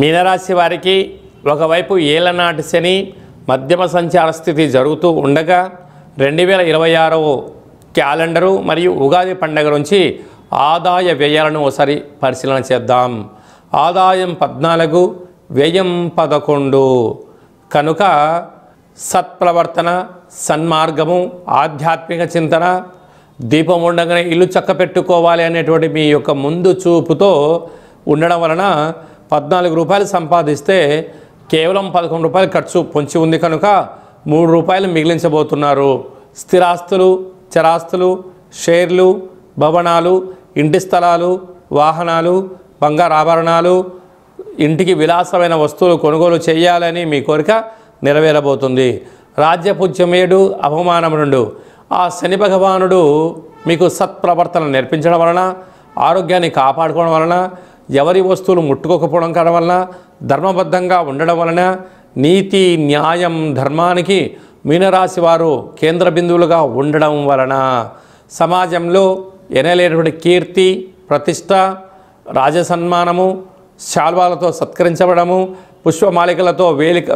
మీనరాశి వారికి ఒకవైపు ఏళ్లనాటి శని మధ్యమ సంచార స్థితి జరుగుతూ ఉండగా 2026 క్యాలెండరు మరియు ఉగాది పండుగ నుంచి ఆదాయ వ్యయాలను ఒకసారి పరిశీలన చేద్దాం. ఆదాయం 14, వ్యయం 11. కనుక సత్ప్రవర్తన, సన్మార్గము, ఆధ్యాత్మిక చింతన, దీపం ఉండగానే ఇల్లు చక్క పెట్టుకోవాలి అనేటువంటి మీ యొక్క ముందు చూపుతో ఉండడం వలన 14 రూపాయలు సంపాదిస్తే కేవలం 11 రూపాయలు ఖర్చు పొంచి ఉంది కనుక 3 రూపాయలు మిగిలించబోతున్నారు. స్థిరాస్తులు, చరాస్తులు, షేర్లు, భవనాలు, ఇంటి స్థలాలు, వాహనాలు, బంగారు ఆభరణాలు, ఇంటికి విలాసమైన వస్తువులు కొనుగోలు చేయాలని మీ కోరిక నెరవేరబోతుంది. రాజ్యపూజ్యమేడు, అవమానం 2. ఆ శని భగవానుడు మీకు సత్ప్రవర్తన నేర్పించడం వలన, ఆరోగ్యాన్ని కాపాడుకోవడం వలన, ఎవరి వస్తువులు ముట్టుకోకపోవడం కావడం వలన, ధర్మబద్ధంగా ఉండడం వలన, నీతి న్యాయం ధర్మానికి మీనరాశి వారు కేంద్ర బిందువులుగా ఉండడం వలన సమాజంలో ఎనలేనటువంటి కీర్తి, ప్రతిష్ట, రాజసన్మానము, శాల్వాలతో సత్కరించబడము, పుష్పమాలికలతో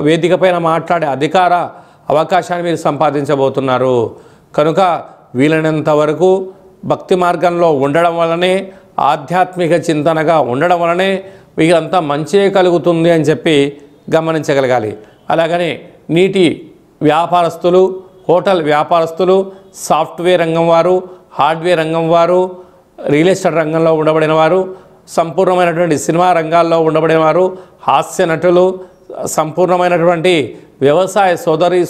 వేదికపైన మాట్లాడే అధికార అవకాశాన్ని మీరు సంపాదించబోతున్నారు. కనుక వీలైనంత వరకు భక్తి మార్గంలో ఉండడం వలనే, ఆధ్యాత్మిక చింతనగా ఉండడం వలనే వీరంతా మంచే కలుగుతుంది అని చెప్పి గమనించగలగాలి. అలాగనే నీటి వ్యాపారస్తులు, హోటల్ వ్యాపారస్తులు, సాఫ్ట్వేర్ రంగం వారు, హార్డ్వేర్ రంగం వారు, రియల్ ఎస్టేట్ రంగంలో ఉండబడిన వారు, సంపూర్ణమైనటువంటి సినిమా రంగాల్లో ఉండబడిన వారు, హాస్య నటులు, సంపూర్ణమైనటువంటి వ్యవసాయ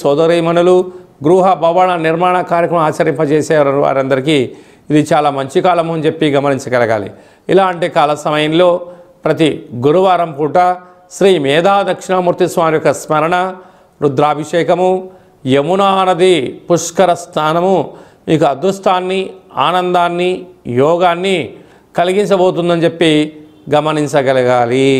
సోదరీమణులు, గృహ భవన నిర్మాణ కార్యక్రమం ఆచరింపజేసే వారందరికీ ఇది చాలా మంచి కాలము అని చెప్పి గమనించగలగాలి. ఇలాంటి కాల సమయంలో ప్రతి గురువారం పూట శ్రీ మేధా దక్షిణామూర్తి స్వామి యొక్క స్మరణ, రుద్రాభిషేకము, యమునా నది పుష్కర స్నానము మీకు అదృష్టాన్ని, ఆనందాన్ని, యోగాన్ని కలిగించబోతుందని చెప్పి గమనించగలగాలి.